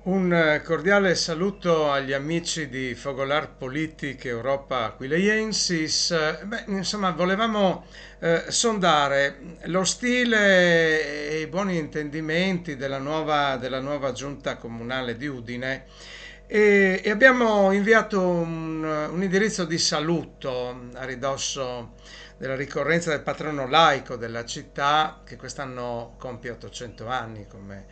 Un cordiale saluto agli amici di Fogolar Politic Europa Aquileiensis. Insomma, volevamo sondare lo stile e i buoni intendimenti della nuova giunta comunale di Udine e abbiamo inviato un indirizzo di saluto a ridosso della ricorrenza del patrono laico della città, che quest'anno compie 800 anni, come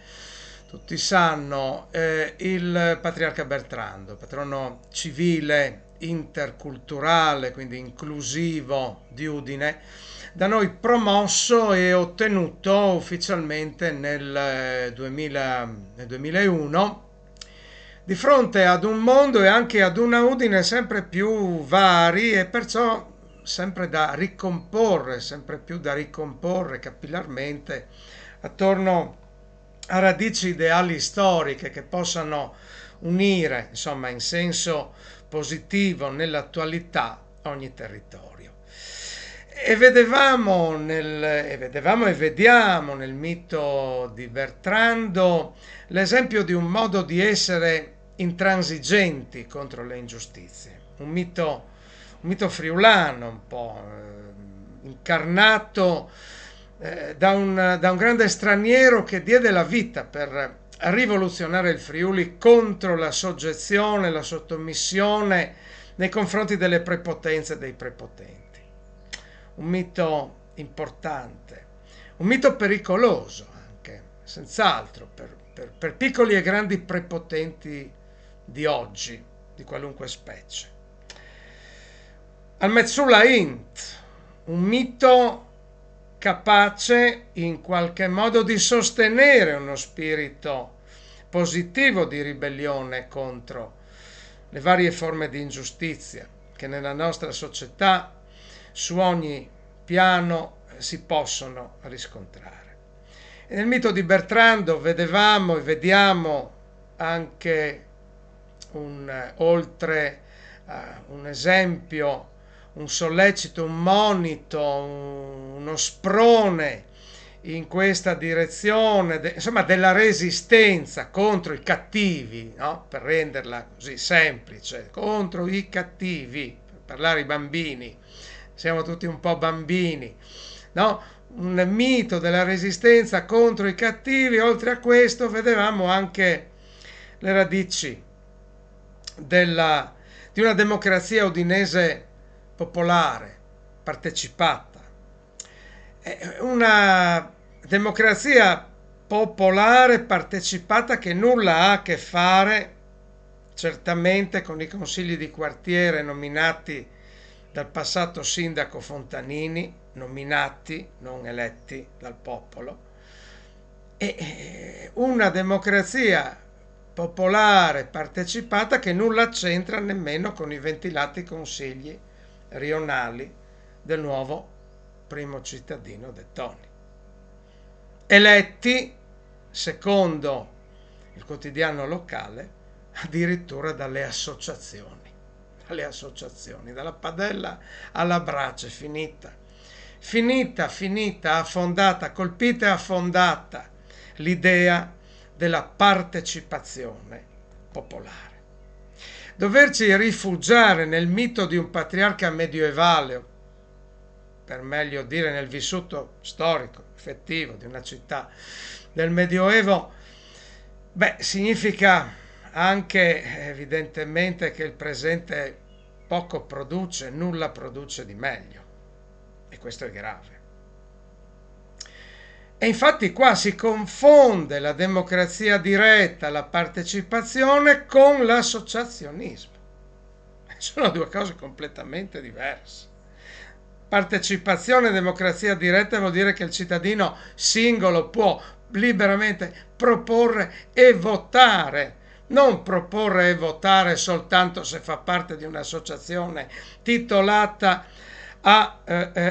tutti sanno, il patriarca Bertrando, patrono civile, interculturale, quindi inclusivo di Udine, da noi promosso e ottenuto ufficialmente nel 2001, di fronte ad un mondo e anche ad una Udine sempre più vari e perciò sempre da ricomporre, sempre più da ricomporre capillarmente attorno a radici ideali storiche che possano unire, insomma, in senso positivo nell'attualità ogni territorio. E vediamo nel mito di Bertrando l'esempio di un modo di essere intransigenti contro le ingiustizie, un mito friulano un po' incarnato da un grande straniero che diede la vita per rivoluzionare il Friuli contro la soggezione, la sottomissione nei confronti delle prepotenze dei prepotenti. Un mito importante, un mito pericoloso anche, senz'altro, per piccoli e grandi prepotenti di oggi, di qualunque specie. Al Metsulla Int, un mito capace in qualche modo di sostenere uno spirito positivo di ribellione contro le varie forme di ingiustizia che nella nostra società su ogni piano si possono riscontrare. E nel mito di Bertrando vedevamo e vediamo anche oltre un esempio, un sollecito, un monito, uno sprone in questa direzione, insomma, della resistenza contro i cattivi, no? Per renderla così semplice, contro i cattivi, per parlare ai bambini, siamo tutti un po' bambini, no? Un mito della resistenza contro i cattivi. Oltre a questo vedevamo anche le radici di una democrazia udinese popolare, partecipata. Una democrazia popolare partecipata che nulla ha a che fare certamente con i consigli di quartiere nominati dal passato sindaco Fontanini, nominati, non eletti dal popolo, e una democrazia popolare partecipata che nulla c'entra nemmeno con i ventilati consigli rionali del nuovo primo cittadino Dettoni, eletti, secondo il quotidiano locale, addirittura dalle associazioni, dalla padella alla brace, affondata, colpita e affondata l'idea della partecipazione popolare. Doverci rifugiare nel mito di un patriarca medioevale, per meglio dire nel vissuto storico, effettivo di una città del Medioevo, significa anche evidentemente che il presente poco produce, nulla produce di meglio, e questo è grave. E infatti qua si confonde la democrazia diretta, la partecipazione con l'associazionismo. Sono due cose completamente diverse. Partecipazione e democrazia diretta vuol dire che il cittadino singolo può liberamente proporre e votare, non proporre e votare soltanto se fa parte di un'associazione titolata a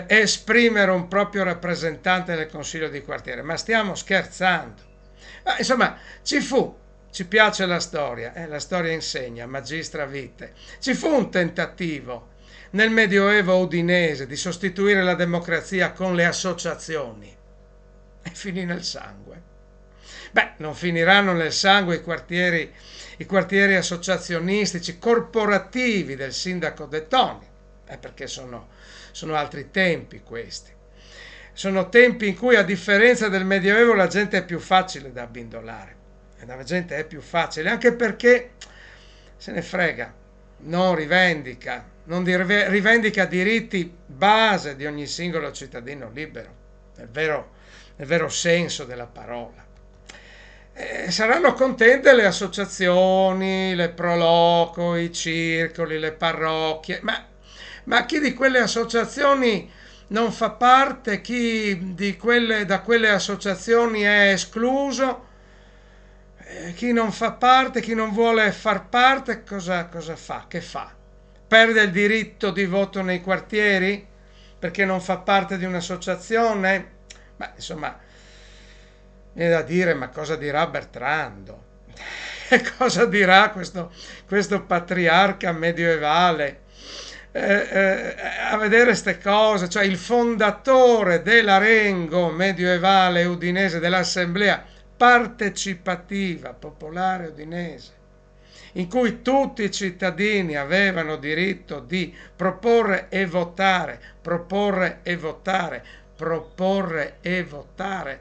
esprimere un proprio rappresentante nel consiglio di quartiere. Ma stiamo scherzando? Insomma, ci piace la storia insegna, magistra vitae. Ci fu un tentativo nel Medioevo udinese di sostituire la democrazia con le associazioni e finì nel sangue. Beh, non finiranno nel sangue i quartieri associazionistici, corporativi del sindaco De Toni, perché sono altri tempi questi. Sono tempi in cui, a differenza del Medioevo, la gente è più facile da abbindolare. La gente è più facile, anche perché se ne frega, non rivendica, non rivendica diritti base di ogni singolo cittadino libero, nel vero senso della parola. Saranno contente le associazioni, le proloco, i circoli, le parrocchie, ma chi di quelle associazioni non fa parte, da quelle associazioni è escluso, chi non fa parte, chi non vuole far parte, cosa fa? Che fa? Perde il diritto di voto nei quartieri perché non fa parte di un'associazione? Ma insomma, viene da dire, ma cosa dirà Bertrando? E cosa dirà questo patriarca medievale? A vedere queste cose, cioè il fondatore dell'Arengo medievale udinese, dell'assemblea partecipativa popolare udinese, in cui tutti i cittadini avevano diritto di proporre e votare, proporre e votare, proporre e votare,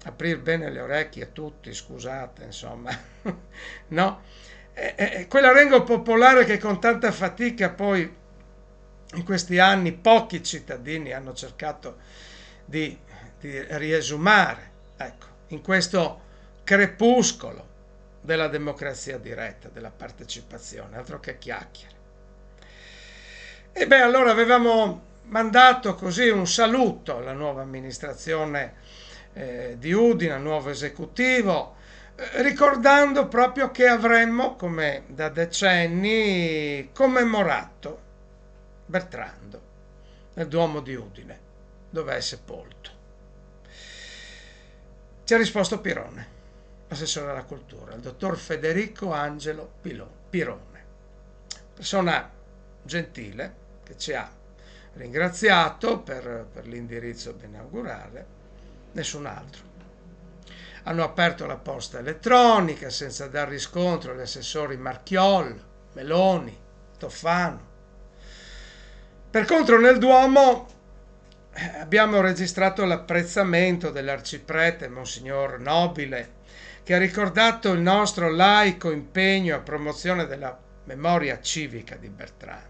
aprire bene le orecchie a tutti, scusate, insomma, no? Quell'Arengo popolare che con tanta fatica poi in questi anni pochi cittadini hanno cercato di riesumare, ecco, in questo crepuscolo della democrazia diretta, della partecipazione, altro che chiacchiere. E beh, allora avevamo mandato così un saluto alla nuova amministrazione di Udine, al nuovo esecutivo, ricordando proprio che avremmo, come da decenni, commemorato Bertrando nel Duomo di Udine, dove è sepolto. Ci ha risposto Pirone, assessore alla cultura, il dottor Federico Angelo Pirone, persona gentile che ci ha ringraziato per l'indirizzo inaugurale, nessun altro. Hanno aperto la posta elettronica senza dar riscontro agli assessori Marchiol, Meloni, Toffano. Per contro nel Duomo abbiamo registrato l'apprezzamento dell'arciprete Monsignor Nobile, che ha ricordato il nostro laico impegno a promozione della memoria civica di Bertrando.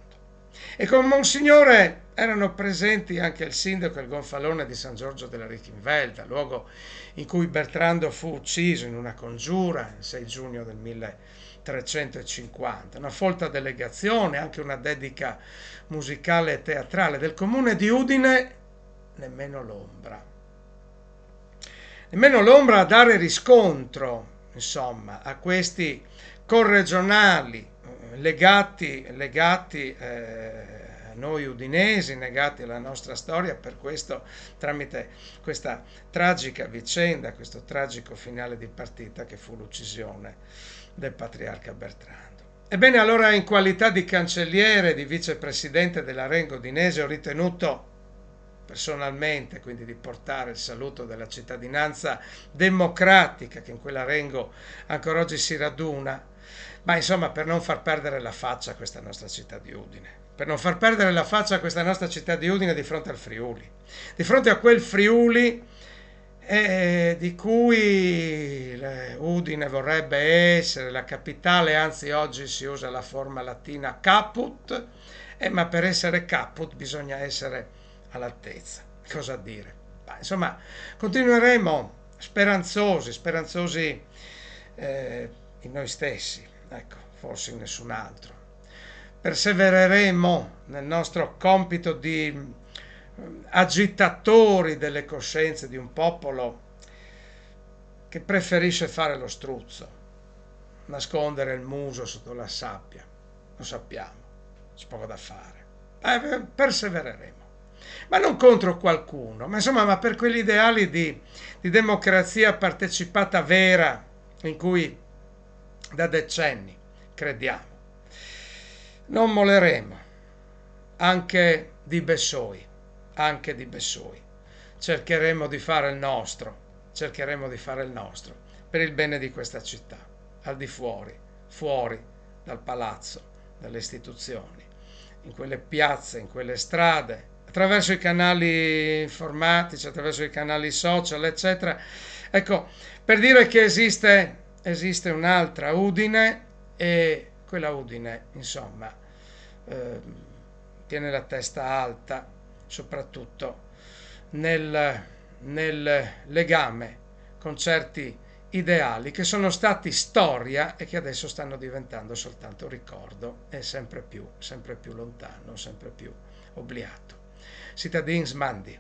E con Monsignore erano presenti anche il sindaco e il gonfalone di San Giorgio della Richinvelda, luogo in cui Bertrando fu ucciso in una congiura il 6 giugno del 1350. Una folta delegazione, anche una dedica musicale e teatrale del comune di Udine, nemmeno l'ombra. Nemmeno l'ombra a dare riscontro, insomma, a questi corregionali legati a noi udinesi, legati alla nostra storia, per questo, tramite questa tragica vicenda, questo tragico finale di partita che fu l'uccisione del patriarca Bertrando. Ebbene, allora, in qualità di cancelliere, di vicepresidente dell'Arengo udinese, ho ritenuto personalmente quindi di portare il saluto della cittadinanza democratica che in quell'Arengo ancora oggi si raduna, ma insomma per non far perdere la faccia a questa nostra città di Udine, per non far perdere la faccia a questa nostra città di Udine di fronte al Friuli, di fronte a quel Friuli di cui Udine vorrebbe essere la capitale, anzi oggi si usa la forma latina caput, ma per essere caput bisogna essere all'altezza. Cosa dire? Insomma, continueremo speranzosi in noi stessi, ecco, forse in nessun altro. Persevereremo nel nostro compito di agitatori delle coscienze di un popolo che preferisce fare lo struzzo, nascondere il muso sotto la sabbia. Lo sappiamo, c'è poco da fare. Persevereremo. Ma non contro qualcuno, ma insomma, ma per quegli ideali di democrazia partecipata vera in cui da decenni crediamo. Non molleremo, anche di Bessoi, cercheremo di fare il nostro, per il bene di questa città, al di fuori, fuori dal palazzo, dalle istituzioni, in quelle piazze, in quelle strade, attraverso i canali informatici, attraverso i canali social, eccetera. Ecco, per dire che esiste un'altra Udine e quella Udine, insomma, eh, tiene la testa alta, soprattutto nel legame con certi ideali che sono stati storia e che adesso stanno diventando soltanto ricordo e sempre più lontano, sempre più obliato. Cittadins Mandi.